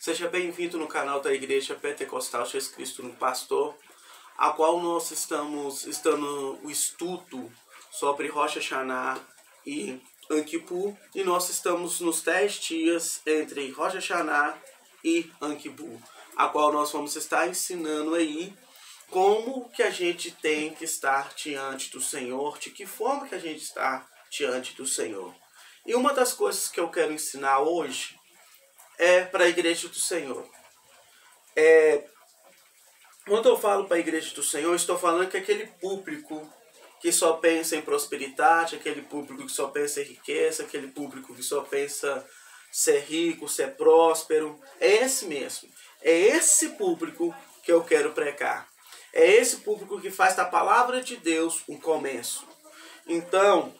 Seja bem-vindo no canal da Igreja Pentecostal Jesus Cristo no Pastor, a qual nós estamos o estudo sobre Rosh Hashanah e Yom Kippur, e nós estamos nos 10 dias entre Rosh Hashanah e Yom Kippur, a qual nós vamos estar ensinando aí como que a gente tem que estar diante do Senhor, de que forma que a gente está diante do Senhor. E uma das coisas que eu quero ensinar hoje é para a Igreja do Senhor. Quando eu falo para a Igreja do Senhor, eu estou falando que aquele público que só pensa em prosperidade, aquele público que só pensa em riqueza, aquele público que só pensa ser rico, ser próspero, é esse mesmo. É esse público que eu quero pregar. É esse público que faz da palavra de Deus um começo. Então,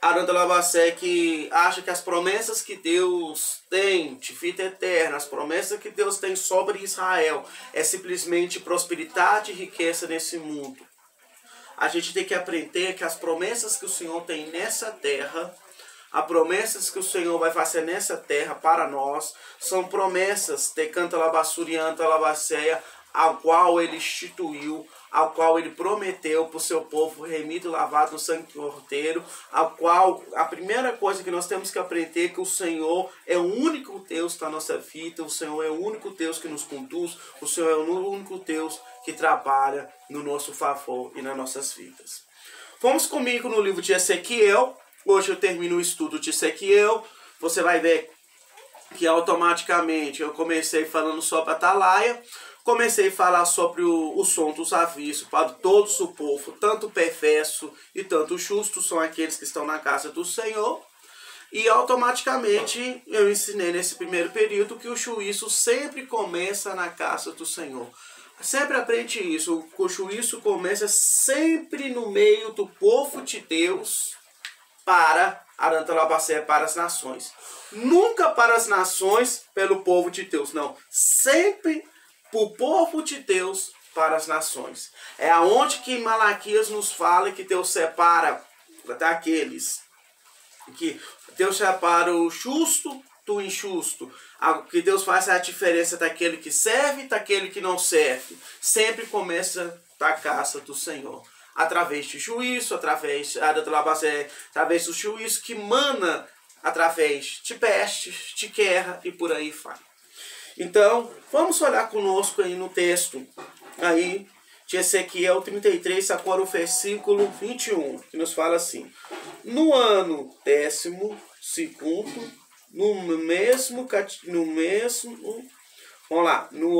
Aranda Labacé, que acha que as promessas que Deus tem de vida eterna, as promessas que Deus tem sobre Israel, é simplesmente prosperidade e riqueza nesse mundo. A gente tem que aprender que as promessas que o Senhor tem nessa terra, as promessas que o Senhor vai fazer nessa terra para nós, são promessas de Canta Labassurianta Labacéia, ao qual Ele instituiu, ao qual Ele prometeu para o seu povo remido e lavado no sangue do Cordeiro, ao qual a primeira coisa que nós temos que aprender é que o Senhor é o único Deus da nossa vida, o Senhor é o único Deus que nos conduz, o Senhor é o único Deus que trabalha no nosso favor e nas nossas vidas. Vamos comigo no livro de Ezequiel. Hoje eu termino o estudo de Ezequiel. Você vai ver que automaticamente eu comecei falando sobre a Atalaia. Comecei a falar sobre o som dos avisos para todos o povo, tanto perverso e tanto justo são aqueles que estão na casa do Senhor. E automaticamente eu ensinei nesse primeiro período que o juízo sempre começa na casa do Senhor. Sempre aprende isso, o juízo começa sempre no meio do povo de Deus para Aranta Labacé, para as nações. Nunca para as nações pelo povo de Deus, não. Sempre o povo de Deus para as nações. É aonde que Malaquias nos fala que Deus separa daqueles, que Deus separa o justo do injusto, que Deus faz a diferença daquele que serve e daquele que não serve. Sempre começa da casa do Senhor, através de juízo, através do juízo que mana através de pestes, de guerra e por aí vai. Então, vamos olhar conosco aí no texto aí de Ezequiel 33, agora o versículo 21, que nos fala assim: no ano 12º, no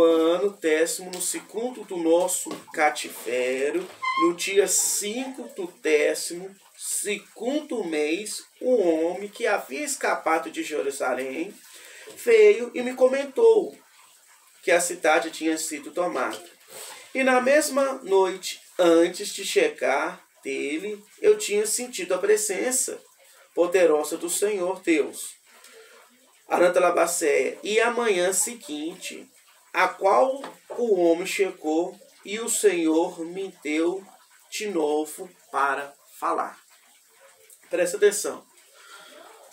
ano 12º do nosso cativeiro, no dia 5 do 12º mês, um homem que havia escapado de Jerusalém veio e me comentou que a cidade tinha sido tomada. E na mesma noite, antes de chegar dele, eu tinha sentido a presença poderosa do Senhor Deus. Aranta Labacéia. E a manhã seguinte, a qual o homem chegou, e o Senhor me deu de novo para falar. Presta atenção.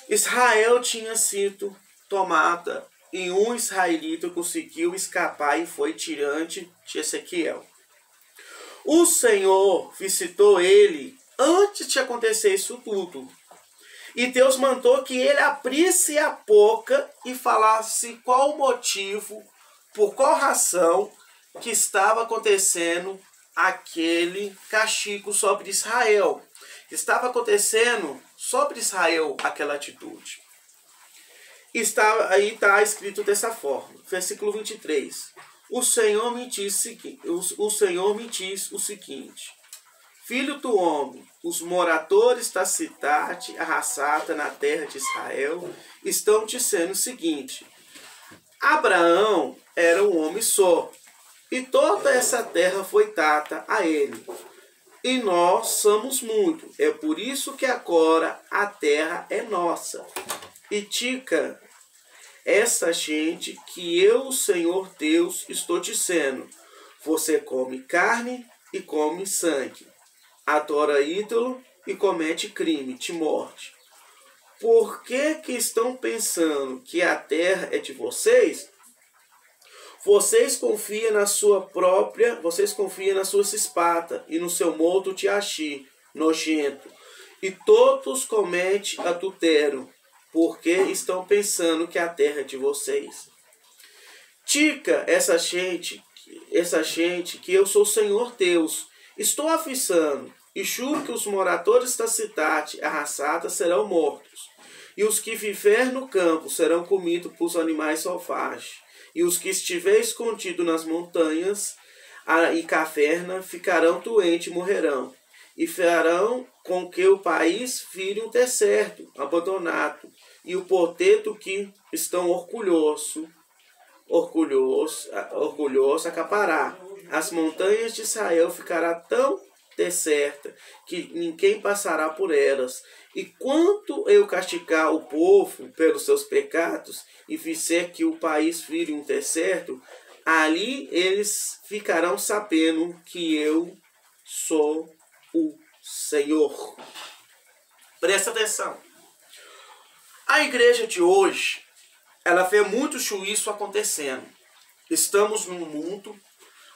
Israel tinha sido tomada e um israelita conseguiu escapar e foi tirante de Ezequiel. O Senhor visitou ele antes de acontecer isso tudo. E Deus mandou que ele abrisse a boca e falasse qual o motivo, por qual razão que estava acontecendo aquele castigo sobre Israel. Estava acontecendo sobre Israel aquela atitude. Aí está escrito dessa forma, versículo 23. O Senhor me diz o seguinte: filho do homem, os moradores da cidade arrasada na terra de Israel estão dizendo o seguinte: Abraão era um homem só, e toda essa terra foi dada a ele. E nós somos muitos, é por isso que agora a terra é nossa. E diga essa gente que eu, o Senhor Deus, estou dizendo: você come carne e come sangue, adora ídolo e comete crime de morte. Por que estão pensando que a terra é de vocês? Vocês confiam na sua cispata e no seu modo tiaxi, nojento. E todos cometem adultério, porque estão pensando que a terra é de vocês. Tica essa gente que eu sou o Senhor Deus. Estou avisando e juro que os moradores da cidade arrasada serão mortos. E os que viver no campo serão comidos por animais selvagens. E os que estiver escondido nas montanhas e caverna ficarão doentes e morrerão. E farão com que o país vire um deserto, abandonado. E o portento que estão orgulhoso acapará. As montanhas de Israel ficará tão deserta que ninguém passará por elas. E quando eu castigar o povo pelos seus pecados e fizer que o país vire um deserto, ali eles ficarão sabendo que eu sou o Senhor. Presta atenção. A igreja de hoje, ela vê muito juízo acontecendo. Estamos num mundo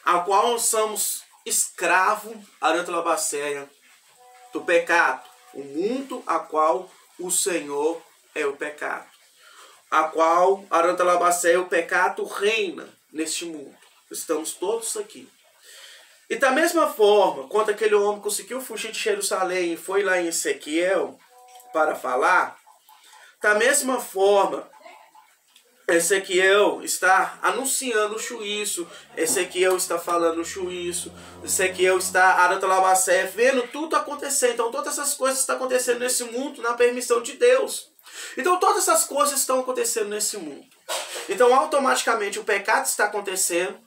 ao qual somos escravos, Arantelabacéia, do pecado. O mundo a qual o Senhor é o pecado. A qual, Arantelabacéia, o pecado reina neste mundo. Estamos todos aqui. E da mesma forma, quando aquele homem conseguiu fugir de Jerusalém e foi lá em Ezequiel para falar, da mesma forma, Ezequiel está anunciando o juízo, Ezequiel está falando o juízo, Ezequiel está Arantelabacéia, vendo tudo acontecer. Então todas essas coisas estão acontecendo nesse mundo na permissão de Deus. Então todas essas coisas estão acontecendo nesse mundo. Então automaticamente o pecado está acontecendo,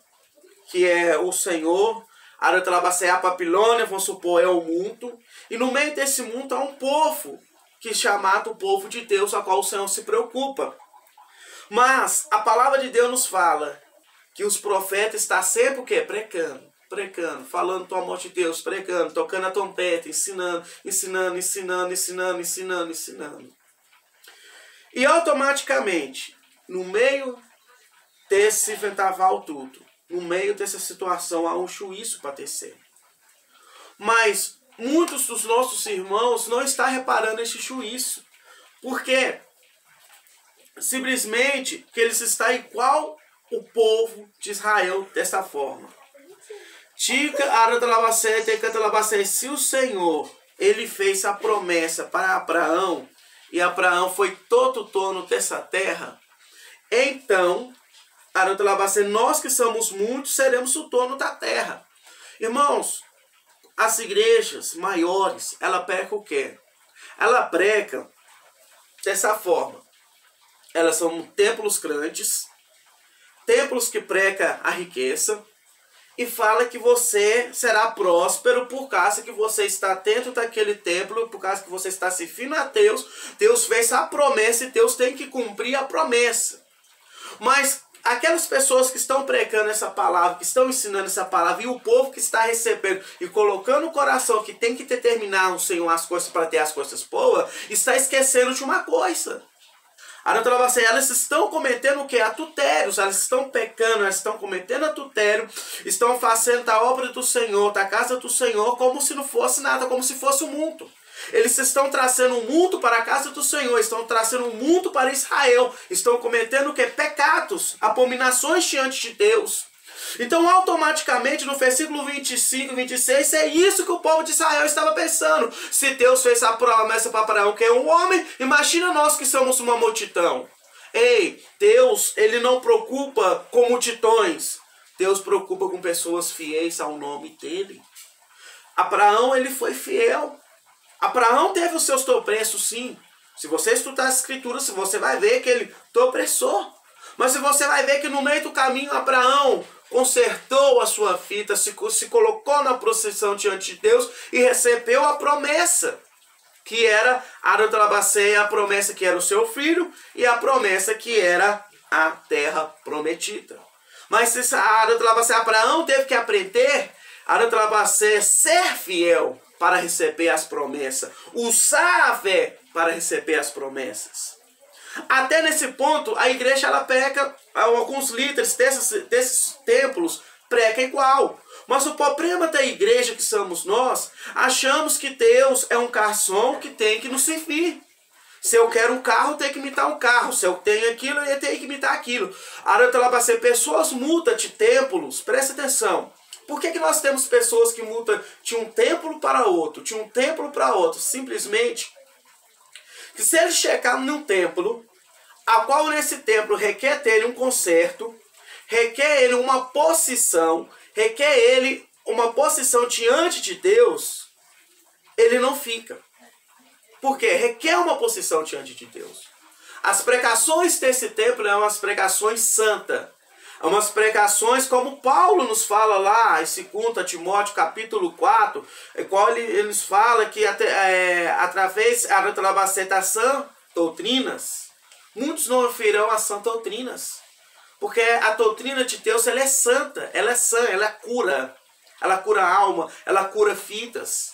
que é o Senhor, Arantelabacéia, a Babilônia, vamos supor, é o mundo. E no meio desse mundo há um povo, que é chamado o povo de Deus, a qual o Senhor se preocupa. Mas a palavra de Deus nos fala que os profetas estão sempre o quê? Pregando, falando do amor de Deus, pregando, tocando a trompeta, ensinando. E automaticamente, no meio desse vendaval tudo, no meio dessa situação, há um juízo para tecer. Mas muitos dos nossos irmãos não estão reparando esse juízo. Por quê? Simplesmente que eles estão igual o povo de Israel dessa forma. Se o Senhor ele fez a promessa para Abraão, e Abraão foi todo dono dessa terra, então, nós que somos muitos seremos o dono da terra. Irmãos, as igrejas maiores, ela pregam o quê? Ela prega dessa forma. Elas são templos grandes, templos que pregam a riqueza, e fala que você será próspero por causa que você está dentro daquele templo, por causa que você está servindo a Deus. Deus fez a promessa e Deus tem que cumprir a promessa. Mas aquelas pessoas que estão pregando essa palavra, que estão ensinando essa palavra, e o povo que está recebendo e colocando no coração que tem que determinar o Senhor as coisas para ter as coisas boas, está esquecendo de uma coisa. Elas estão cometendo o que? Adultérios, elas estão pecando, elas estão cometendo adultério, estão fazendo da obra do Senhor, da casa do Senhor, como se não fosse nada, como se fosse o mundo. Eles estão trazendo o mundo para a casa do Senhor, estão trazendo o mundo para Israel, estão cometendo o que? Pecados, abominações diante de Deus. Então, automaticamente, no versículo 25 e 26, é isso que o povo de Israel estava pensando. Se Deus fez a promessa para Abraão, que é um homem, imagina nós que somos uma multidão. Ei, Deus, ele não preocupa com multidões. Deus preocupa com pessoas fiéis ao nome dele. Abraão, ele foi fiel. Abraão teve os seus tropeços, sim. Se você estudar as escrituras, você vai ver que ele tropeçou. Mas se você vai ver que no meio do caminho, Abraão consertou a sua vida, se colocou na procissão diante de Deus e recebeu a promessa, que era a promessa que era o seu filho e a promessa que era a terra prometida. Mas se Abraão teve que aprender a ser fiel para receber as promessas, usar a fé para receber as promessas. Até nesse ponto, a igreja ela peca alguns líderes desses templos pregam igual. Mas o problema da igreja que somos nós, achamos que Deus é um garçom que tem que nos servir. Se eu quero um carro, eu tenho que imitar um carro. Se eu tenho aquilo, eu tenho que imitar aquilo. Pessoas mudam de templos, presta atenção. Por que nós temos pessoas que mudam de um templo para outro, de um templo para outro? Simplesmente que se ele chegar num templo, a qual nesse templo requer dele um conserto, requer ele uma posição, requer ele uma posição diante de Deus, ele não fica. Por quê? Requer uma posição diante de Deus. As pregações desse templo são umas pregações santas. Umas pregações como Paulo nos fala lá em 2 Timóteo capítulo 4, qual ele nos fala que através da sã doutrinas, muitos não ouvirão as sãs doutrinas. Porque a doutrina de Deus ela é santa, ela é sã, ela cura a alma, ela cura vidas.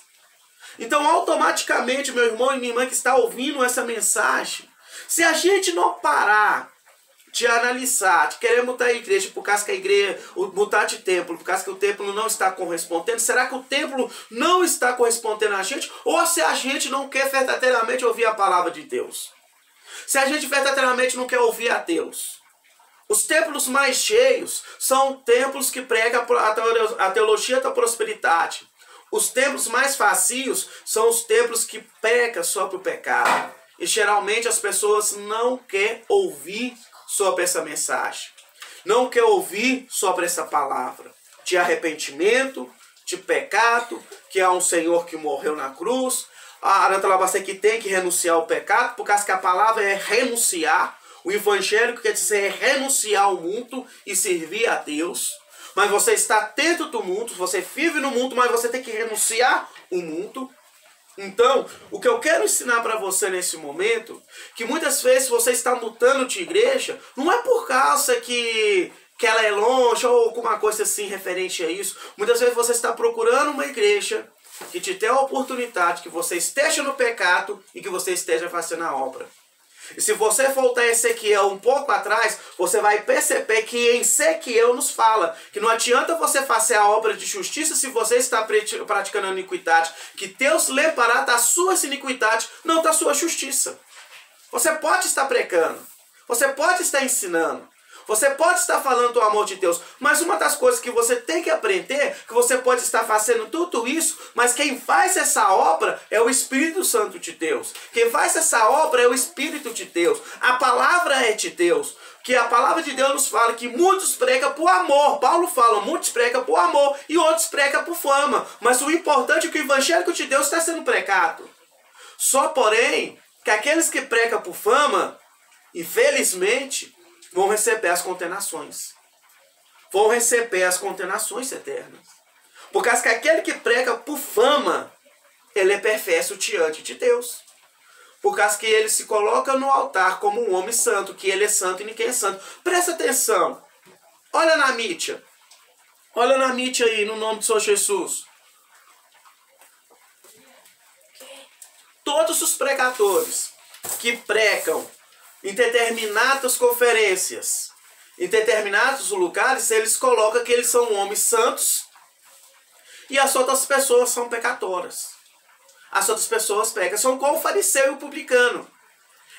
Então automaticamente, meu irmão e minha irmã que está ouvindo essa mensagem, se a gente não parar de analisar, de querer mudar a igreja, por causa que a igreja, mudar de templo, por causa que o templo não está correspondendo, será que o templo não está correspondendo a gente? Ou se a gente não quer verdadeiramente ouvir a palavra de Deus? Se a gente verdadeiramente não quer ouvir a Deus? Os templos mais cheios são templos que pregam a teologia da prosperidade. Os templos mais vazios são os templos que pregam sobre o pecado. E geralmente as pessoas não querem ouvir sobre essa mensagem. Não quer ouvir sobre essa palavra de arrependimento, de pecado, que há um Senhor que morreu na cruz, que tem que renunciar ao pecado, por causa que a palavra é renunciar. O evangélico quer dizer renunciar ao mundo e servir a Deus. Mas você está dentro do mundo, você vive no mundo, mas você tem que renunciar ao mundo. Então, o que eu quero ensinar para você nesse momento, que muitas vezes você está mudando de igreja, não é por causa que ela é longe ou alguma coisa assim referente a isso. Muitas vezes você está procurando uma igreja que te dê a oportunidade, que você esteja no pecado e que você esteja fazendo a obra. E se você voltar a Ezequiel um pouco atrás, você vai perceber que em Ezequiel nos fala que não adianta você fazer a obra de justiça se você está praticando iniquidade, que Deus lembrará da sua iniquidade, não da sua justiça. Você pode estar pregando, você pode estar ensinando, você pode estar falando do amor de Deus, mas uma das coisas que você tem que aprender, que você pode estar fazendo tudo isso, mas quem faz essa obra é o Espírito Santo de Deus. Quem faz essa obra é o Espírito de Deus. A palavra é de Deus. Que a palavra de Deus nos fala que muitos pregam por amor. Paulo fala, muitos pregam por amor e outros pregam por fama. Mas o importante é que o evangelho de Deus está sendo pregado. Só porém, que aqueles que pregam por fama, infelizmente, vão receber as condenações. Vão receber as condenações eternas. Por causa que aquele que prega por fama, ele é perverso diante de Deus. Por causa que ele se coloca no altar como um homem santo, que ele é santo e ninguém é santo. Presta atenção. Olha na mídia. Olha na mídia aí, no nome do Senhor Jesus. Todos os pregadores que pregam em determinadas conferências, em determinados lugares, eles colocam que eles são homens santos e as outras pessoas são pecadoras. As outras pessoas pecam, são como o fariseu e o publicano.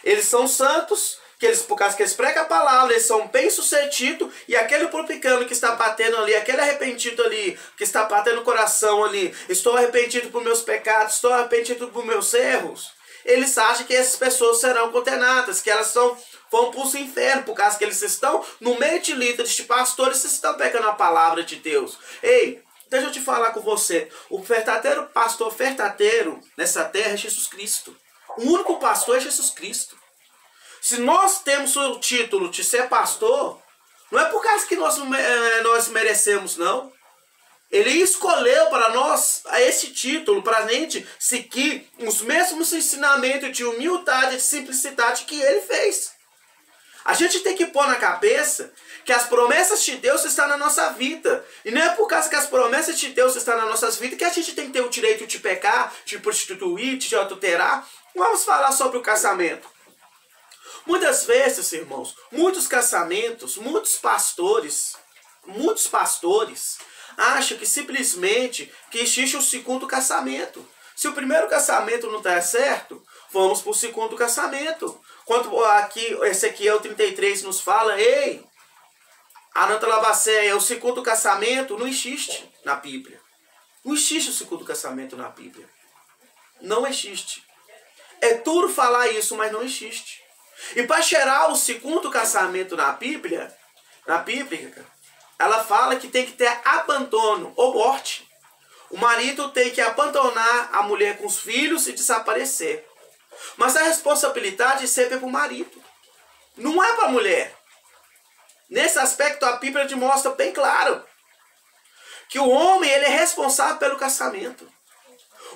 Eles são santos, por causa que eles pregam a palavra, eles são bem-sucedidos, e aquele publicano que está batendo ali, aquele arrependido ali, que está batendo o coração ali, estou arrependido por meus pecados, estou arrependido por meus erros, eles acham que essas pessoas serão condenadas, que elas vão para o inferno, por causa que eles estão no meio de líderes, de pastores, eles estão pegando a palavra de Deus. Ei, deixa eu te falar com você, o verdadeiro pastor verdadeiro nessa terra é Jesus Cristo. O único pastor é Jesus Cristo. Se nós temos o título de ser pastor, não é por causa que nós merecemos, não. Ele escolheu para nós esse título, para a gente seguir os mesmos ensinamentos de humildade e de simplicidade que ele fez. A gente tem que pôr na cabeça que as promessas de Deus estão na nossa vida. E não é por causa que as promessas de Deus estão nas nossas vidas que a gente tem que ter o direito de pecar, de prostituir, de adulterar. Vamos falar sobre o casamento. Muitas vezes, irmãos, muitos casamentos, muitos pastores acham que simplesmente que existe o segundo casamento. Se o primeiro casamento não está certo, vamos para o segundo casamento. Quando aqui Ezequiel 33 nos fala, ei, Ananta Labacéia, o segundo casamento não existe na Bíblia. Não existe o segundo casamento na Bíblia. Não existe. É duro falar isso, mas não existe. E para cheirar o segundo casamento na Bíblia, ela fala que tem que ter abandono ou morte. O marido tem que abandonar a mulher com os filhos e desaparecer. Mas a responsabilidade sempre é para o marido. Não é para a mulher. Nesse aspecto, a Bíblia demonstra bem claro que o homem ele é responsável pelo casamento.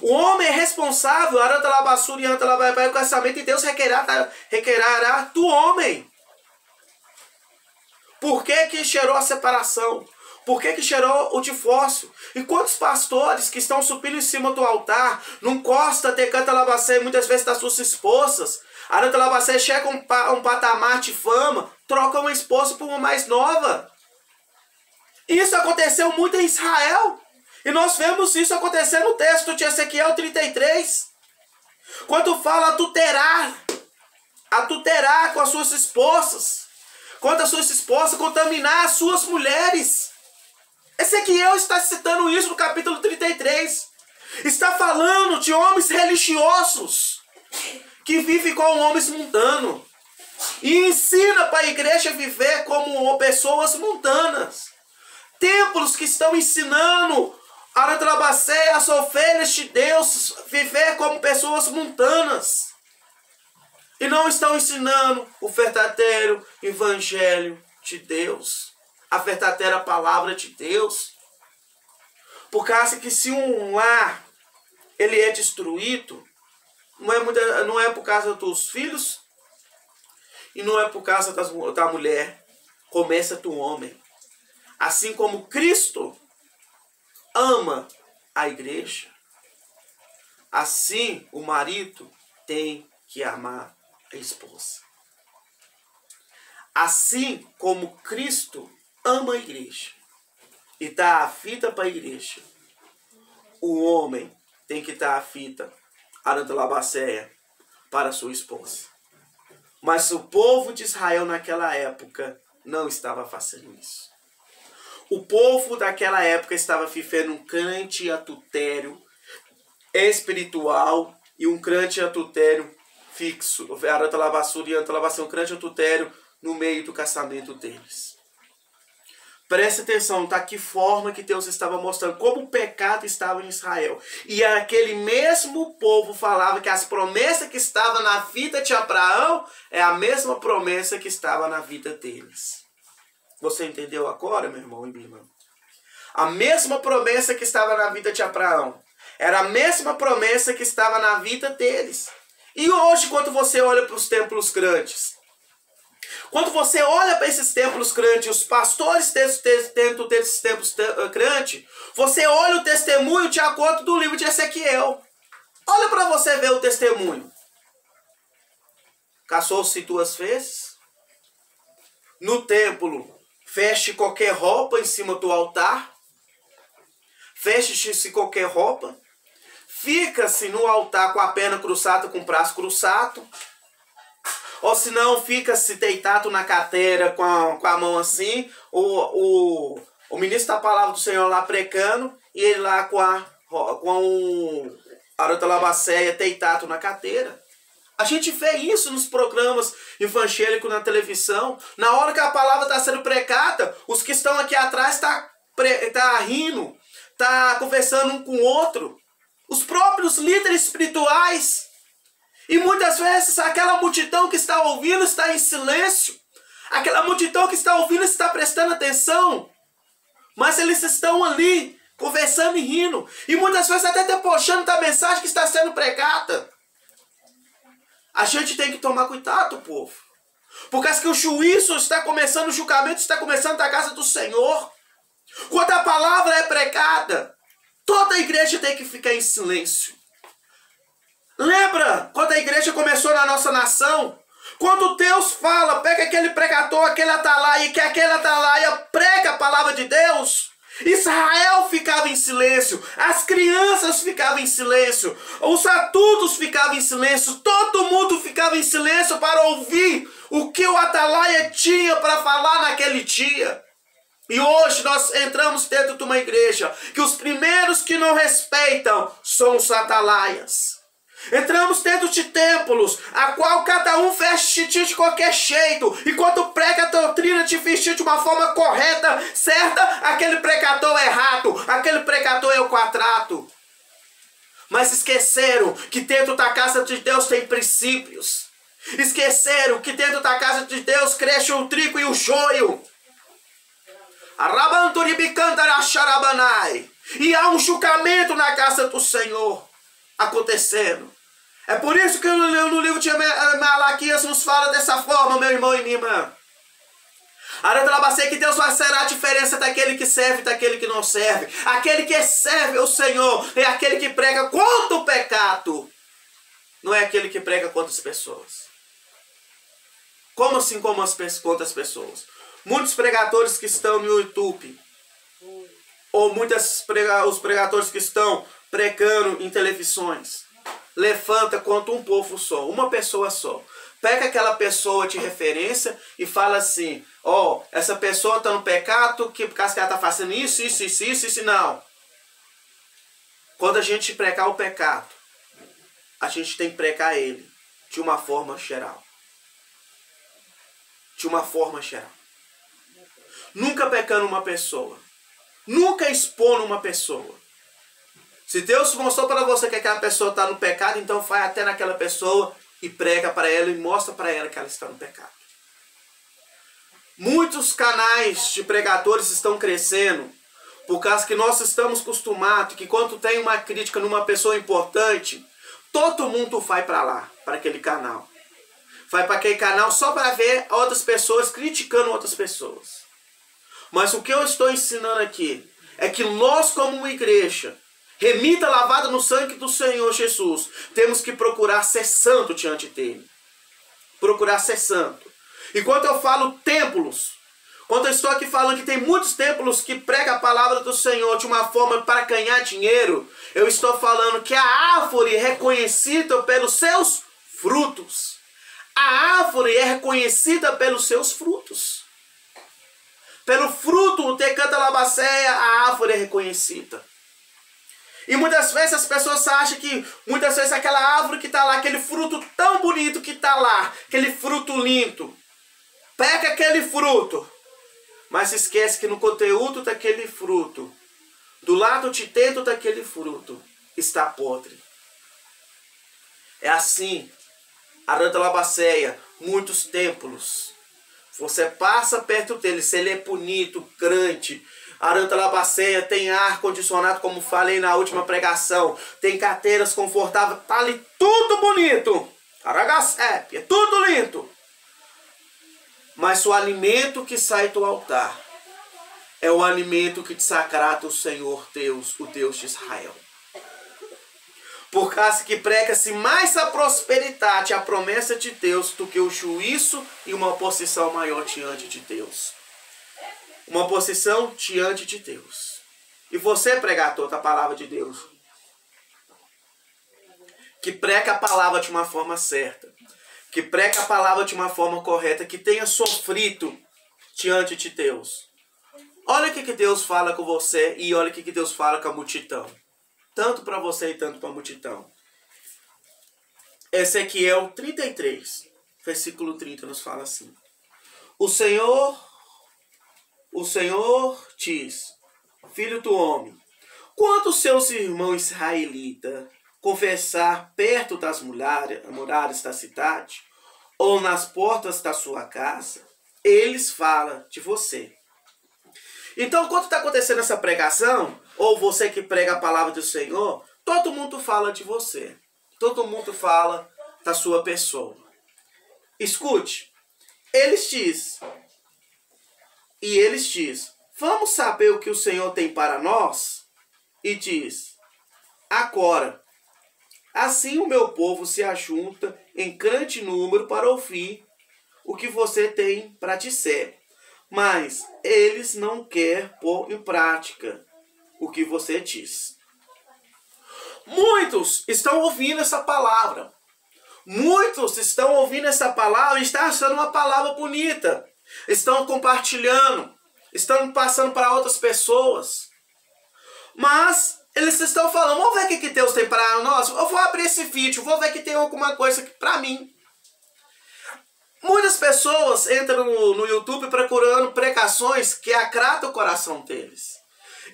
O homem é responsável, Aranta Labassuri e Aranta Labai, pelo casamento, e Deus requerará do homem. Por que gerou a separação? Por que gerou o divórcio? E quantos pastores que estão subindo em cima do altar, não encosta ter canta Labacé muitas vezes das suas esposas, Aranta Labacé chega um patamar de fama, troca uma esposa por uma mais nova. Isso aconteceu muito em Israel. E nós vemos isso acontecer no texto de Ezequiel 33. Quando fala adulterar com as suas esposas. Quando as suas esposas contaminar as suas mulheres. Ezequiel está citando isso no capítulo 33. Está falando de homens religiosos que vivem como homens mundanos. E ensina para a igreja viver como pessoas mundanas. Templos que estão ensinando as ovelhas de Deus viver como pessoas mundanas. E não estão ensinando o verdadeiro evangelho de Deus. A verdadeira palavra de Deus. Por causa que se um lar ele é destruído, não é por causa dos filhos e não é por causa da mulher. Começa do homem. Assim como Cristo ama a igreja, assim o marido tem que amar a esposa. Assim como Cristo ama a igreja e dá a vida para a igreja, o homem tem que dar a fita, Aranta Labacéia, para sua esposa. Mas o povo de Israel naquela época não estava fazendo isso. O povo daquela época estava vivendo um grande adultério espiritual e um grande adultério fixo. Aranta Labassuri e Aranta Labacéia, um grande adultério no meio do casamento deles. Preste atenção, tá? Que forma que Deus estava mostrando como o pecado estava em Israel. E aquele mesmo povo falava que as promessas que estavam na vida de Abraão é a mesma promessa que estava na vida deles. Você entendeu agora, meu irmão e minha irmã? A mesma promessa que estava na vida de Abraão era a mesma promessa que estava na vida deles. E hoje, quando você olha para os templos grandes, quando você olha para esses templos grandes, os pastores dentro desses templos grandes, você olha o testemunho de acordo do livro de Ezequiel. Olha para você ver o testemunho. Casou-se 2 vezes. No templo, veste qualquer roupa em cima do altar. Veste-se qualquer roupa. Fica-se no altar com a perna cruzada, com o braço cruzado. Ou se não, fica-se deitado na cadeira com a mão assim. O ministro da palavra do Senhor lá pregando. E ele lá com o Aranta Labacéia deitado na cadeira. A gente vê isso nos programas evangélicos na televisão. Na hora que a palavra está sendo pregada, os que estão aqui atrás tá rindo, tá conversando um com o outro. Os próprios líderes espirituais. E muitas vezes aquela multidão que está ouvindo está em silêncio. Aquela multidão que está ouvindo está prestando atenção. Mas eles estão ali, conversando e rindo. E muitas vezes até debochando da mensagem que está sendo pregada. A gente tem que tomar cuidado, povo. Por causa que o juízo está começando, o julgamento está começando da casa do Senhor. Quando a palavra é pregada, toda a igreja tem que ficar em silêncio. Lembra quando a igreja começou na nossa nação? Quando Deus fala, pega aquele pregador, aquele atalaia, e que aquele atalaia prega a palavra de Deus, Israel ficava em silêncio, as crianças ficavam em silêncio, os adultos ficavam em silêncio, todo mundo ficava em silêncio para ouvir o que o atalaia tinha para falar naquele dia. E hoje nós entramos dentro de uma igreja que os primeiros que não respeitam são os atalaias. Entramos dentro de templos, a qual cada um veste de qualquer jeito. E quando prega a doutrina de vestir de uma forma correta, certa, aquele pregador é errado, aquele pregador é o quadrado. Mas esqueceram que dentro da casa de Deus tem princípios. Esqueceram que dentro da casa de Deus cresce o trigo e o joio. E há um julgamento na casa do Senhor acontecendo. É por isso que no livro de Malaquias nos fala dessa forma, meu irmão e minha irmã. Que Deus vai ser a diferença daquele que serve e daquele que não serve. Aquele que serve ao Senhor é aquele que prega contra o pecado. Não é aquele que prega contra as pessoas. Como assim contra as pessoas? Muitos pregadores que estão no YouTube, ou os pregadores que estão pregando em televisões, levanta contra um povo só, uma pessoa só. Pega aquela pessoa de referência e fala assim, ó, essa pessoa está no pecado, que por causa que ela está fazendo isso, não. Quando a gente pregar o pecado, a gente tem que pregar ele de uma forma geral. De uma forma geral. Nunca pecando uma pessoa. Nunca expondo uma pessoa. Se Deus mostrou para você que aquela pessoa está no pecado, então vai até naquela pessoa e prega para ela e mostra para ela que ela está no pecado. Muitos canais de pregadores estão crescendo por causa que nós estamos acostumados que quando tem uma crítica numa pessoa importante, todo mundo vai para lá, para aquele canal. Vai para aquele canal só para ver outras pessoas criticando outras pessoas. Mas o que eu estou ensinando aqui é que nós, como uma igreja, remida lavada no sangue do Senhor Jesus, temos que procurar ser santo diante dele. Procurar ser santo. E quando eu falo templos, quando eu estou aqui falando que tem muitos templos que pregam a palavra do Senhor de uma forma para ganhar dinheiro, eu estou falando que a árvore é reconhecida pelos seus frutos. A árvore é reconhecida pelos seus frutos. Pelo fruto, o tecanta labaceia, a árvore é reconhecida. E muitas vezes as pessoas acham que, muitas vezes aquela árvore que está lá, aquele fruto tão bonito que está lá, aquele fruto lindo, pega aquele fruto, mas esquece que no conteúdo daquele fruto, do lado de dentro daquele fruto, está podre. É assim, Aranta Labaceia, muitos templos. Você passa perto dele, se ele é bonito, grande. Aranta Labaceia tem ar condicionado, como falei na última pregação. Tem cadeiras confortáveis, tá ali tudo bonito. Aragacep, é tudo lindo. Mas o alimento que sai do altar é o alimento que desagrada o Senhor Deus, o Deus de Israel. Por causa que prega-se mais a prosperidade, a promessa de Deus, do que o juízo e uma posição maior diante de Deus. Uma posição diante de Deus. E você, pregador da palavra de Deus, que prega a palavra de uma forma certa, que prega a palavra de uma forma correta, que tenha sofrido diante de Deus. Olha o que Deus fala com você e olha o que Deus fala com a multidão. Tanto para você e tanto para a multidão. Ezequiel 33, versículo 30 nos fala assim. O Senhor diz, filho do homem, quando seus irmãos israelitas conversar perto das muralhas da cidade, ou nas portas da sua casa, eles falam de você. Então, quando está acontecendo essa pregação, ou você que prega a palavra do Senhor, todo mundo fala de você. Todo mundo fala da sua pessoa. Escute, eles diz, vamos saber o que o Senhor tem para nós? E diz, agora, assim o meu povo se ajunta em grande número para ouvir o que você tem para dizer, mas eles não querem pôr em prática o que você diz. Muitos estão ouvindo essa palavra. Muitos estão ouvindo essa palavra e estão achando uma palavra bonita. Estão compartilhando. Estão passando para outras pessoas. Mas eles estão falando, vamos ver o que Deus tem para nós. Eu vou abrir esse vídeo, vou ver que tem alguma coisa para mim. Muitas pessoas entram no YouTube procurando pregações que agratam o coração deles.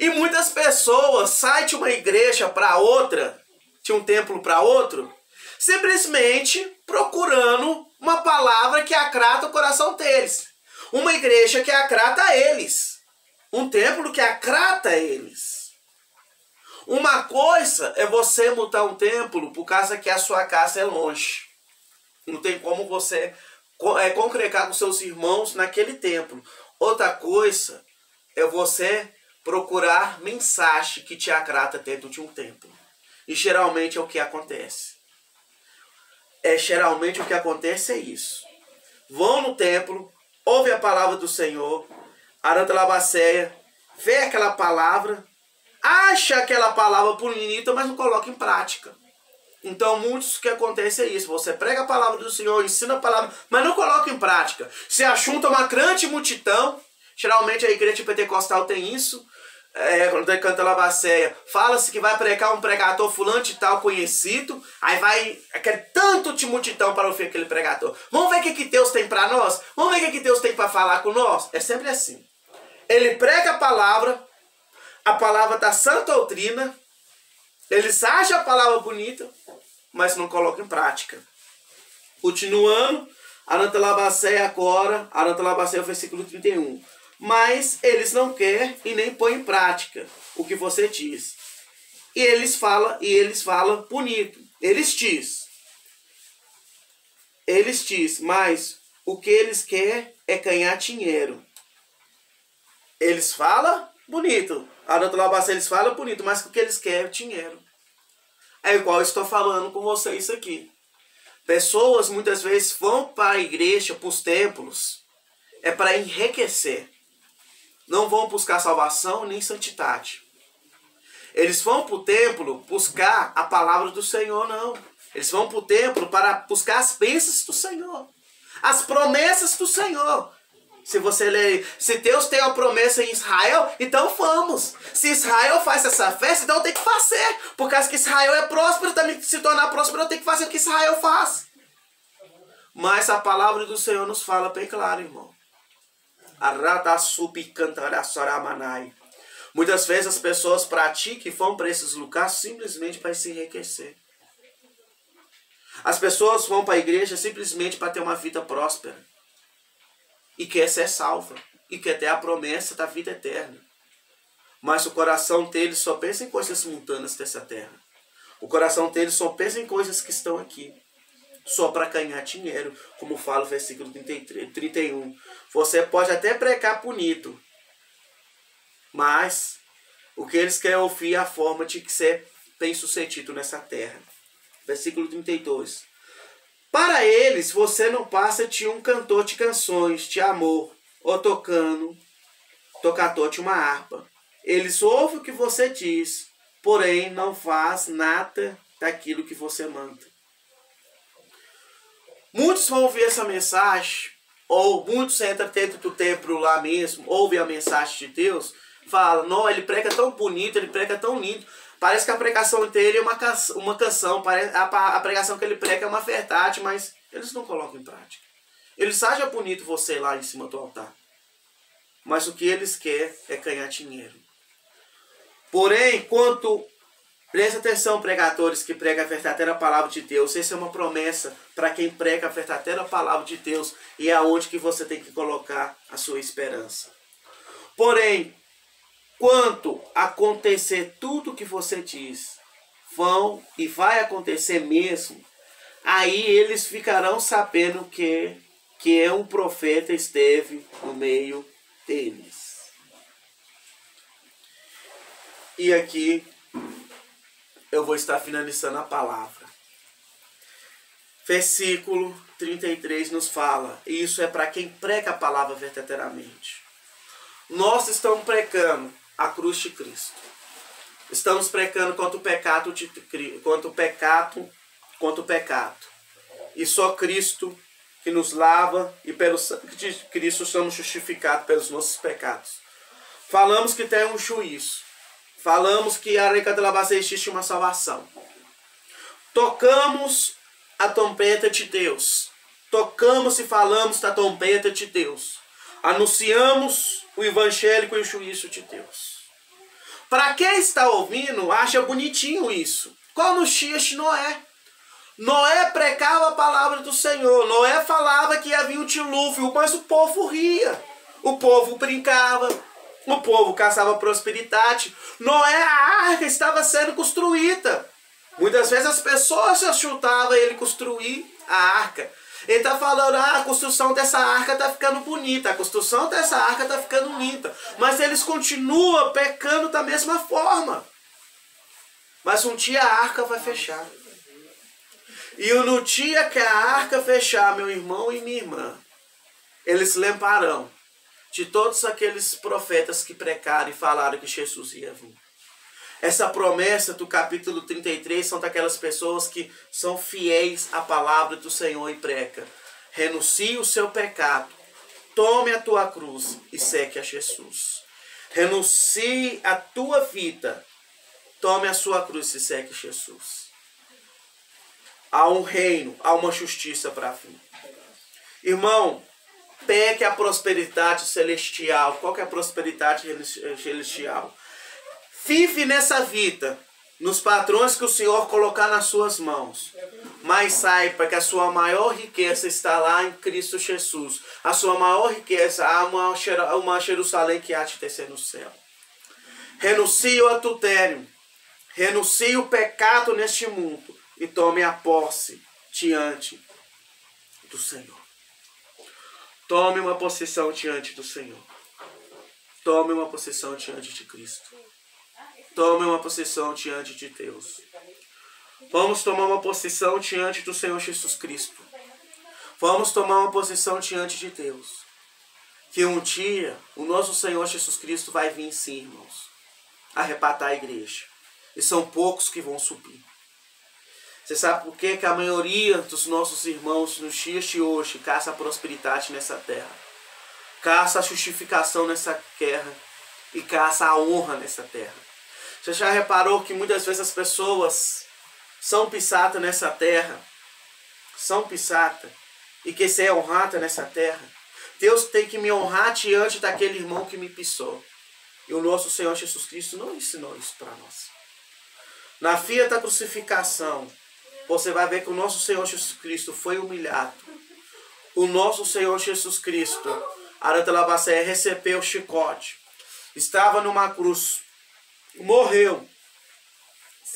E muitas pessoas saem de uma igreja para outra, de um templo para outro, simplesmente procurando uma palavra que agrada o coração deles. Uma igreja que agrada eles. Um templo que agrada eles. Uma coisa é você mudar um templo por causa que a sua casa é longe. Não tem como você congregar com seus irmãos naquele templo. Outra coisa é você procurar mensagem que te agrada dentro de um templo. E geralmente é o que acontece. Geralmente o que acontece é isso. Vão no templo, ouve a palavra do Senhor, Aranta Labaceia, vê aquela palavra, acha aquela palavra bonita, mas não coloca em prática. Então, muitos que acontece é isso. Você prega a palavra do Senhor, ensina a palavra, mas não coloca em prática. Se ajunta uma grande multidão. Geralmente a igreja pentecostal tem isso. Quando canta Labaceia, fala-se que vai pregar um pregador fulano de tal conhecido. Aí vai aquele tanto de multidão para ouvir aquele pregador. Vamos ver o que Deus tem para nós? Vamos ver o que Deus tem para falar com nós? É sempre assim. Ele prega a palavra da sã doutrina. Eles acham a palavra bonita, mas não colocam em prática. Continuando, Aranta Labaceia agora, Aranta Labaceia, versículo 31. Mas eles não querem e nem põem em prática o que você diz. E eles falam bonito. Eles diz, mas o que eles querem é ganhar dinheiro. Eles falam bonito. Aranta Labaceia, eles falam bonito, mas o que eles querem é dinheiro. É igual eu estou falando com vocês aqui. Pessoas muitas vezes vão para a igreja, para os templos, para enriquecer. Não vão buscar salvação nem santidade. Eles vão para o templo buscar a palavra do Senhor, não. Eles vão para o templo para buscar as bênçãos do Senhor. As promessas do Senhor. Se você ler, se Deus tem uma promessa em Israel, então vamos. Se Israel faz essa festa, então tem que fazer. Por causa que Israel é próspero, também se tornar próspero, eu tenho que fazer o que Israel faz. Mas a palavra do Senhor nos fala bem claro, irmão. Muitas vezes as pessoas praticam e vão para esses lugares simplesmente para se enriquecer. As pessoas vão para a igreja simplesmente para ter uma vida próspera. E quer ser salva. E quer ter a promessa da vida eterna. Mas o coração deles só pensa em coisas mundanas dessa terra. O coração deles só pensa em coisas que estão aqui. Só para ganhar dinheiro, como fala o versículo 31. Você pode até pregar bonito, mas o que eles querem ouvir é a forma de ser bem-sucedido nessa terra. Versículo 32. Para eles, você não passa de um cantor de canções de amor, ou tocador de uma harpa. Eles ouvem o que você diz, porém não faz nada daquilo que você manda. Muitos vão ouvir essa mensagem, ou muitos entram dentro do templo lá mesmo, ouvem a mensagem de Deus, falam, não, ele prega tão bonito, ele prega tão lindo. Parece que a pregação dele é uma canção, a pregação que ele prega é uma verdade, mas eles não colocam em prática. Eles acham bonito você lá em cima do altar, mas o que eles querem é ganhar dinheiro. Porém, presta atenção, pregadores que pregam a verdadeira palavra de Deus. Essa é uma promessa para quem prega a verdadeira palavra de Deus e é aonde que você tem que colocar a sua esperança. Porém, quando acontecer tudo o que você diz, vai acontecer mesmo, aí eles ficarão sabendo que um profeta esteve no meio deles. E aqui eu vou estar finalizando a palavra. Versículo 33 nos fala, e isso é para quem prega a palavra verdadeiramente. Nós estamos pregando a cruz de Cristo. Estamos pregando contra o pecado. E só Cristo que nos lava, e pelo sangue de Cristo somos justificados pelos nossos pecados. Falamos que tem um juízo. Falamos que a Recadalabacê existe uma salvação. Tocamos a trombeta de Deus. Tocamos e falamos da trombeta de Deus. Anunciamos o evangélico e o juízo de Deus. Para quem está ouvindo, acha bonitinho isso. Qual nos dias de Noé? Noé pregava a palavra do Senhor. Noé falava que havia um dilúvio, mas o povo ria. O povo brincava. O povo caçava prosperidade. Noé, a arca estava sendo construída. Muitas vezes as pessoas chutavam ele construir a arca. Ele está falando, a construção dessa arca está ficando bonita, a construção dessa arca está ficando linda. Mas eles continuam pecando da mesma forma. Mas um dia a arca vai fechar. E no dia que a arca fechar, meu irmão e minha irmã, eles lembrarão de todos aqueles profetas que pregaram e falaram que Jesus ia vir. Essa promessa do capítulo 33 são daquelas pessoas que são fiéis à palavra do Senhor e pregam. Renuncie o seu pecado, tome a tua cruz e segue a Jesus. Renuncie a tua vida, tome a sua cruz e segue Jesus. Há um reino, há uma justiça para vir. Irmão, pegue a prosperidade celestial. Qual que é a prosperidade celestial? Vive nessa vida, nos padrões que o Senhor colocar nas suas mãos. Mas saiba que a sua maior riqueza está lá em Cristo Jesus. A sua maior riqueza, há uma Jerusalém que há de descer no céu. Renuncie o adultério. Renuncie o pecado neste mundo. E tome a posse diante do Senhor. Tome uma posição diante do Senhor. Tome uma posição diante de Cristo. Tome uma posição diante de Deus. Vamos tomar uma posição diante do Senhor Jesus Cristo. Vamos tomar uma posição diante de Deus. Que um dia o nosso Senhor Jesus Cristo vai vir sim, irmãos, arrebatar a igreja. E são poucos que vão subir. Você sabe por quê? Que a maioria dos nossos irmãos nos dias de hoje caça a prosperidade nessa terra. Caça a justificação nessa terra. E caça a honra nessa terra. Você já reparou que muitas vezes as pessoas são pisadas nessa terra? São pisadas. E que ser honrada nessa terra? Deus tem que me honrar diante daquele irmão que me pisou. E o nosso Senhor Jesus Cristo não ensinou isso para nós. Na fia da crucificação, você vai ver que o nosso Senhor Jesus Cristo foi humilhado. O nosso Senhor Jesus Cristo, Aratalabacé, recebeu o chicote. Estava numa cruz. Morreu.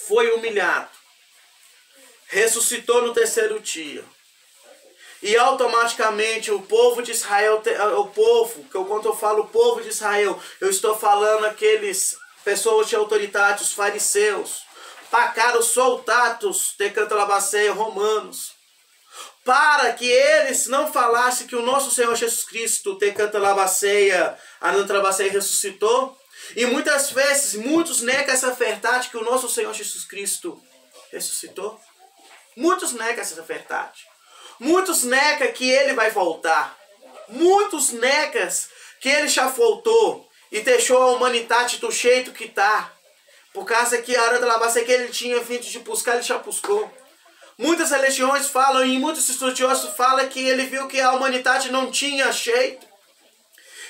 Foi humilhado. Ressuscitou no terceiro dia. E automaticamente o povo de Israel, quando eu falo povo de Israel, eu estou falando aqueles pessoas de autoridade, os fariseus, pacaram soldados de Cantalabacéia romanos, para que eles não falassem que o nosso Senhor Jesus Cristo de Cantalabacéia, Anantalabacéia ressuscitou. E muitas vezes, muitos negam essa verdade que o nosso Senhor Jesus Cristo ressuscitou. Muitos negam essa verdade. Muitos negam que ele vai voltar. Muitos negam que ele já voltou e deixou a humanidade do jeito que está. Por causa que a Aratalabacé que ele tinha vindo de buscar, ele já buscou. Muitas religiões falam e muitos estudiosos falam que ele viu que a humanidade não tinha jeito.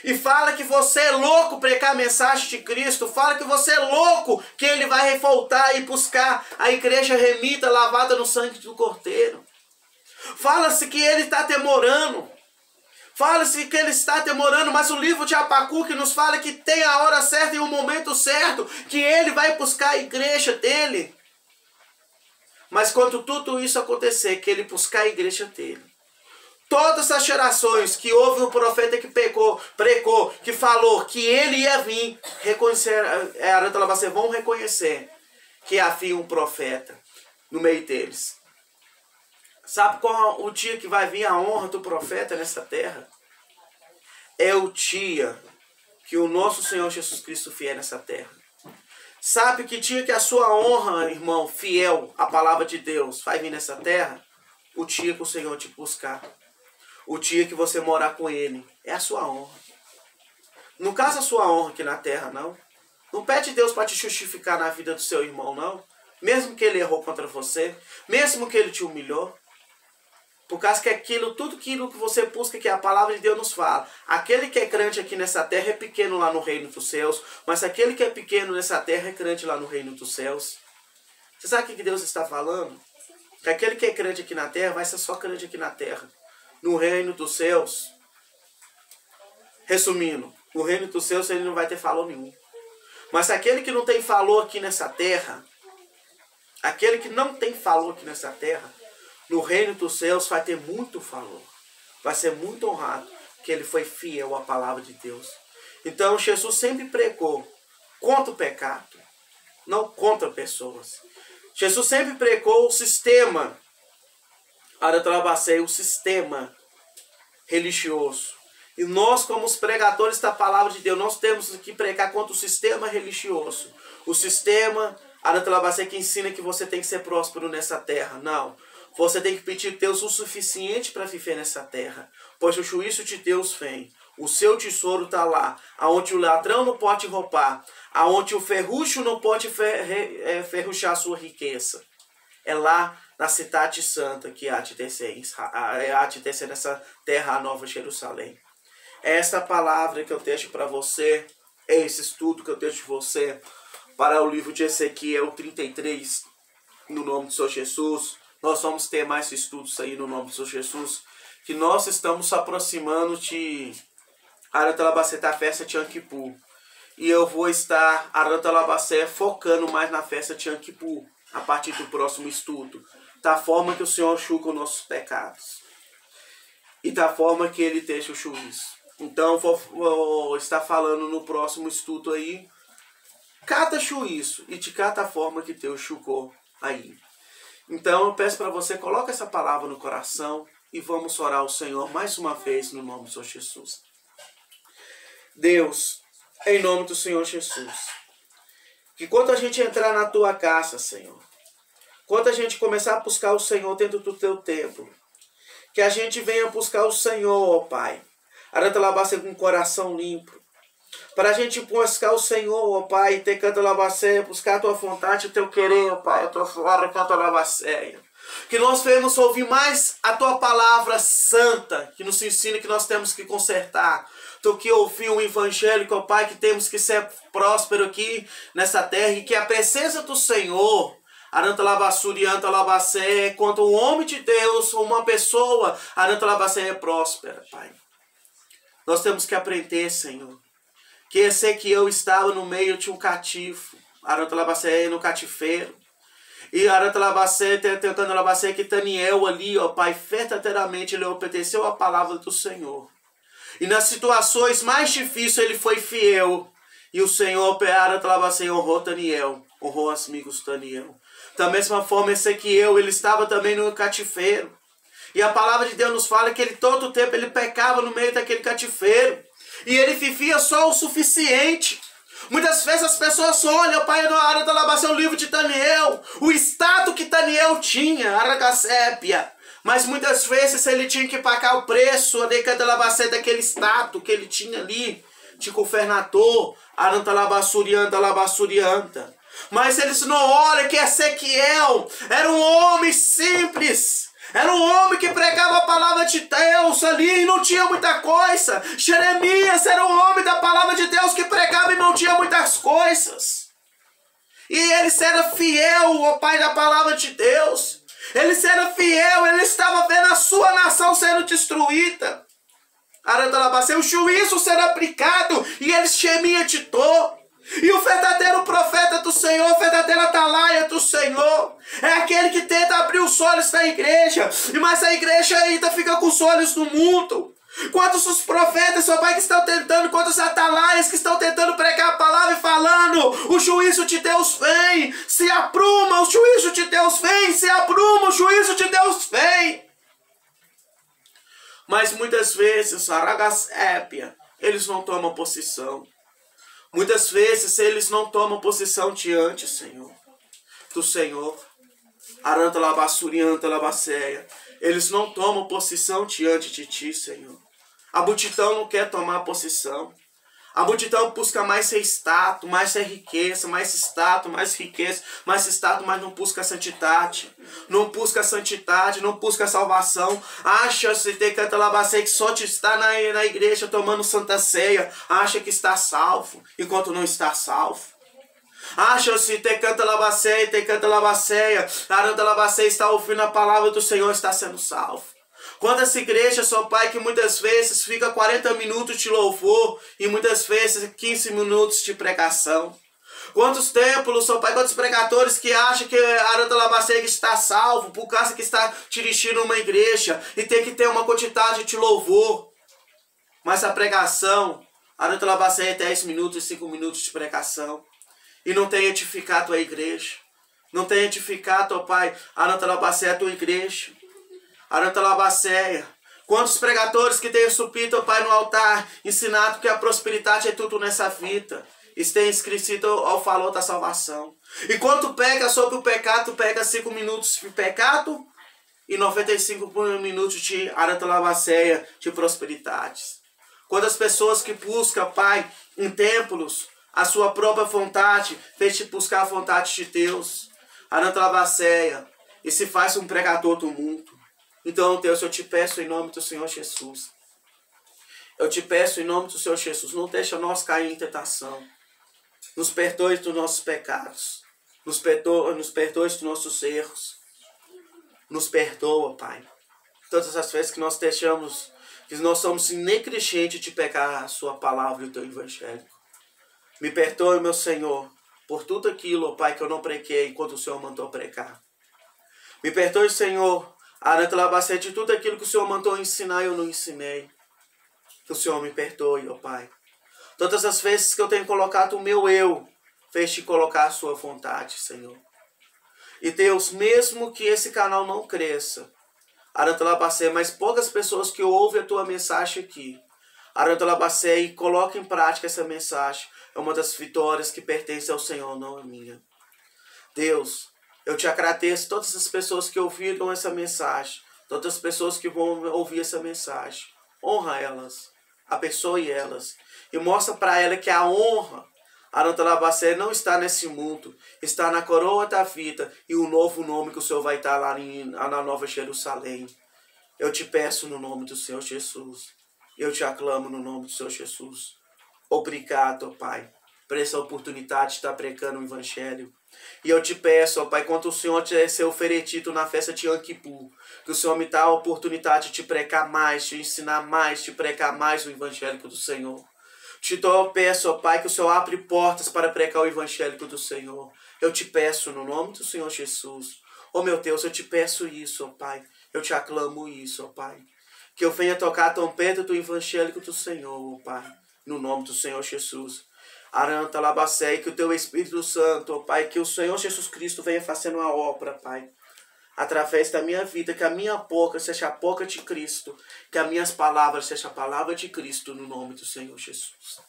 E fala que você é louco pregar a mensagem de Cristo. Fala que você é louco que ele vai voltar e buscar a igreja remida, lavada no sangue do Cordeiro. Fala-se que ele está demorando. Fala-se que ele está demorando, mas o livro de Abacuque nos fala que tem a hora certa e o momento certo, que ele vai buscar a igreja dele. Mas quando tudo isso acontecer, que ele buscar a igreja dele, todas as gerações que houve um profeta que pregou, que falou que ele ia vir, vão reconhecer que havia um profeta no meio deles. Sabe qual o dia que vai vir a honra do profeta nessa terra? É o dia que o nosso Senhor Jesus Cristo vier nessa terra. Sabe que dia que a sua honra, irmão, fiel à palavra de Deus, vai vir nessa terra? O dia que o Senhor te buscar. O dia que você morar com Ele. É a sua honra. Não casa a sua honra aqui na terra, não. Não pede Deus para te justificar na vida do seu irmão, não. Mesmo que ele errou contra você. Mesmo que ele te humilhou. Por causa que tudo aquilo que você busca, que a palavra de Deus nos fala. Aquele que é grande aqui nessa terra é pequeno lá no reino dos céus. Mas aquele que é pequeno nessa terra é grande lá no reino dos céus. Você sabe o que Deus está falando? Que aquele que é grande aqui na terra vai ser só grande aqui na terra. No reino dos céus. Resumindo, no reino dos céus ele não vai ter valor nenhum. Mas aquele que não tem valor aqui nessa terra, aquele que não tem valor aqui nessa terra, no reino dos céus vai ter muito valor. Vai ser muito honrado, que ele foi fiel à palavra de Deus. Então Jesus sempre pregou contra o pecado, não contra pessoas. Jesus sempre pregou o sistema, o sistema religioso. E nós, como os pregadores da palavra de Deus, nós temos que pregar contra o sistema religioso. O sistema que ensina que você tem que ser próspero nessa terra. Não. Você tem que pedir a Deus o suficiente para viver nessa terra. Pois o juízo de Deus vem. O seu tesouro está lá. Aonde o ladrão não pode roubar. Aonde o ferrugem não pode ferruchar a sua riqueza. É lá na cidade santa que há de descer nessa terra, a Nova Jerusalém. É esta palavra que eu deixo para você, é esse estudo que eu deixo de você, para o livro de Ezequiel 33, no nome do Senhor Jesus. Nós vamos ter mais estudos aí no nome do Senhor Jesus, que nós estamos aproximando de da festa de Yom Kippur. E eu vou estar, focando mais na festa de Yom Kippur, a partir do próximo estudo, da forma que o Senhor enxuga os nossos pecados, e da forma que Ele deixa o juízo. Então, vou estar falando no próximo estudo aí, cada juízo e de cada forma que Deus julgou aí. Então, eu peço para você, coloque essa palavra no coração e vamos orar ao Senhor mais uma vez no nome do Senhor Jesus. Deus, em nome do Senhor Jesus, que quando a gente entrar na tua casa, Senhor, quando a gente começar a buscar o Senhor dentro do teu templo, que a gente venha buscar o Senhor, ó Pai, com um coração limpo. Para a gente buscar o Senhor, ó Pai, e ter buscar a tua vontade, o teu querer, ó Pai, a tua fora, que nós venhamos ouvir mais a tua palavra santa, que nos ensina que nós temos que consertar, do que ouvir um evangélico, ó Pai, que temos que ser próspero aqui nessa terra, e que a presença do Senhor, quando um homem de Deus, uma pessoa, é próspera, Pai. Nós temos que aprender, Senhor, que Ezequiel estava no meio de um cativo, no cativeiro. E que Daniel ali, ó Pai, verdadeiramente ele obedeceu a palavra do Senhor. E nas situações mais difíceis ele foi fiel. E o Senhor, honrou Daniel, honrou os amigos de Daniel. Da mesma forma, Ezequiel, ele estava também no cativeiro. E a palavra de Deus nos fala que ele todo o tempo ele pecava no meio daquele cativeiro. E ele vivia só o suficiente. Muitas vezes as pessoas olham, Pai, na hora de lavar o livro de Daniel, o status que Daniel tinha, aragacépia. Mas muitas vezes ele tinha que pagar o preço daquele status que ele tinha ali, de governador, arantalabassurianta. Mas eles não olham que Ezequiel era um homem simples. Era um homem que pregava a palavra de Deus ali e não tinha muita coisa. Jeremias era um homem da palavra de Deus que pregava e não tinha muitas coisas. E ele era fiel ao Pai da palavra de Deus. Ele era fiel, ele estava vendo a sua nação sendo destruída. O juízo sendo aplicado e ele gemia de dor. E o verdadeiro profeta do Senhor, o verdadeiro atalaia do Senhor, é aquele que tenta abrir os olhos da igreja, mas a igreja ainda fica com os olhos no mundo. Quantos os profetas, ó Pai, que estão tentando, quantos atalaias que estão tentando pregar a palavra e falando, o juízo de Deus vem, se apruma, o juízo de Deus vem, se apruma, o juízo de Deus vem. muitas vezes, Aragasépia, eles não tomam posição. Muitas vezes eles não tomam posição diante, Senhor, do Senhor. Aranta labassurianta labaceia. Eles não tomam posição diante de ti, Senhor. A multidão não quer tomar posição. A multidão busca mais ser status, mais ser riqueza, mais status, mais riqueza, mais status, mas não busca a santidade. Não busca a santidade, não busca a salvação. Acha-se ter canta labacei que só te está na igreja tomando santa ceia. Acha que está salvo, enquanto não está salvo. Acha-se ter canta labaceia, aranda labaceia, está ouvindo a palavra do Senhor, está sendo salvo. Quantas igrejas, só Pai, que muitas vezes fica 40 minutos de louvor e muitas vezes 15 minutos de pregação. Quantos templos, só Pai, quantos pregadores que acham que Aranda Labacega está salvo por causa que está dirigindo uma igreja e tem que ter uma quantidade de louvor. Mas a pregação, Aranda Labacega é 10 minutos, 5 minutos de pregação. E não tem edificado a igreja. Não tem edificado, ó Pai, Aranda Labacega, a tua igreja. Aranta Labaceia. Quantos pregadores que têm subido, ó Pai, no altar, ensinado que a prosperidade é tudo nessa vida. Isso tem escrito ao valor da salvação. E quando pega sobre o pecado, pega 5 minutos de pecado e 95 minutos de Aranta Labaceia, de prosperidades. Quantas pessoas que buscam, Pai, em templos, a sua própria vontade, fez de buscar a vontade de Deus. Aranta Labaceia. E se faz um pregador do mundo. Então, Deus, eu te peço em nome do Senhor Jesus. Eu te peço em nome do Senhor Jesus. Não deixa nós cair em tentação. Nos perdoe dos nossos pecados. Nos perdoe dos nossos erros. Nos perdoa, Pai. Todas as vezes que nós deixamos, que nós somos negligentes de pegar a sua palavra e o teu evangelho. Me perdoe, meu Senhor, por tudo aquilo, Pai, que eu não preguei enquanto o Senhor mandou pregar. Me perdoe, Senhor, Aranta Labacete, de tudo aquilo que o Senhor mandou ensinar, eu não ensinei. Que o Senhor me perdoe, ó Pai. Todas as vezes que eu tenho colocado o meu eu, fez-te colocar a sua vontade, Senhor. E Deus, mesmo que esse canal não cresça, Aranta Labacete, mas poucas pessoas que ouvem a tua mensagem aqui, Aranta Labacete, e coloca em prática essa mensagem, é uma das vitórias que pertence ao Senhor, não a minha. Deus, eu te agradeço todas as pessoas que ouviram essa mensagem, todas as pessoas que vão ouvir essa mensagem. Honra elas, abençoe elas e mostra para elas que a honra, Aranta Labacé, não está nesse mundo, está na coroa da vida e o novo nome que o Senhor vai dar lá na Nova Jerusalém. Eu te peço no nome do Senhor Jesus, eu te aclamo no nome do Senhor Jesus. Obrigado, Pai, por essa oportunidade de estar pregando o Evangelho. E eu te peço, ó Pai, quando o Senhor te ser oferecido na festa de Yom Kippur, que o Senhor me dá a oportunidade de pregar mais, de ensinar mais, de pregar mais o Evangelho do Senhor. Eu peço, ó Pai, que o Senhor abre portas para pregar o Evangelho do Senhor. Eu te peço no nome do Senhor Jesus. Oh meu Deus, eu te peço isso, ó Pai. Eu te aclamo isso, ó Pai. Que eu venha tocar a trombeta do Evangelho do Senhor, ó Pai. No nome do Senhor Jesus. Aranta Labacé, e que o teu Espírito Santo, ó Pai, que o Senhor Jesus Cristo venha fazendo uma obra, Pai, através da minha vida, que a minha boca seja a boca de Cristo, que as minhas palavras sejam a palavra de Cristo, no nome do Senhor Jesus.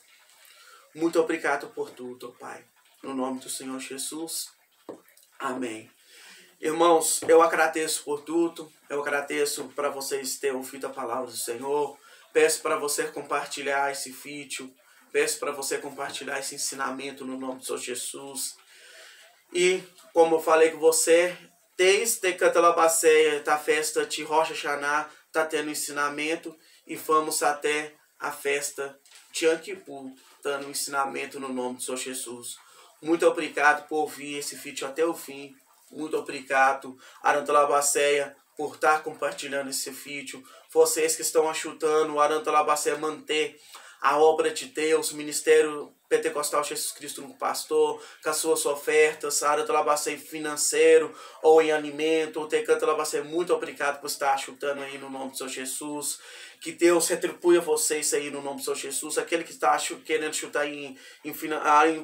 Muito obrigado por tudo, ó Pai, no nome do Senhor Jesus. Amém. Irmãos, eu agradeço por tudo, eu agradeço para vocês terem ouvido a palavra do Senhor, peço para você compartilhar esse vídeo, peço para você compartilhar esse ensinamento no nome do Senhor Jesus. E, como eu falei com você, desde Cantalabacéia, da festa de Rosh Hashanah, está tendo ensinamento. E vamos até a festa de Yom Kippur, dando ensinamento no nome do Senhor Jesus. Muito obrigado por ouvir esse vídeo até o fim. Muito obrigado, Aranta Labacéia, por estar compartilhando esse vídeo. Vocês que estão ajudando o Aranta Labacéia a manter a obra de Deus, o ministério Pentecostal Jesus Cristo no pastor, com as suas ofertas, Aratalabacê financeiro, ou em alimento, ou Tecantalabacê, muito obrigado por estar chutando aí no nome do Senhor Jesus. Que Deus retribua vocês aí no nome do Senhor Jesus. Aquele que está querendo chutar em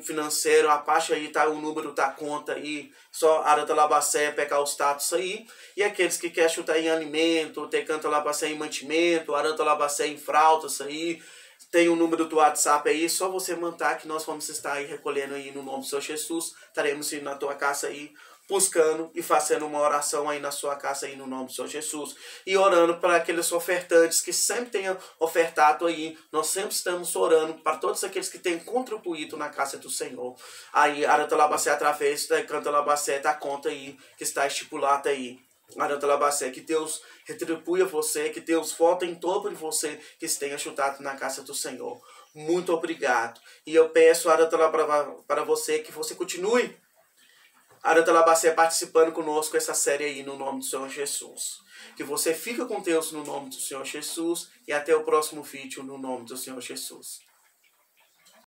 financeiro, a parte aí, tá, o número da conta aí, só Aratalabacé, pegar os status aí. E aqueles que querem chutar em alimento, Tecantalabacé em mantimento, Aratalabacé em fraldas aí, tem o número do WhatsApp aí, só você mandar que nós vamos estar aí recolhendo aí no nome do Senhor Jesus. Estaremos indo na tua casa aí, buscando e fazendo uma oração aí na sua casa aí no nome do Senhor Jesus. E orando para aqueles ofertantes que sempre tenham ofertado aí. Nós sempre estamos orando para todos aqueles que têm contribuído na casa do Senhor. Aí, Aratalabacé, através da Cantalabacé, da conta aí, que está estipulada aí. Aratalabacé, que Deus retribua você, que Deus volte em dobro de você que tenha chutado na casa do Senhor. Muito obrigado. E eu peço, Aratalabacé, para você que você continue, Aratalabacé, participando conosco essa série aí no nome do Senhor Jesus. Que você fique com Deus no nome do Senhor Jesus e até o próximo vídeo no nome do Senhor Jesus.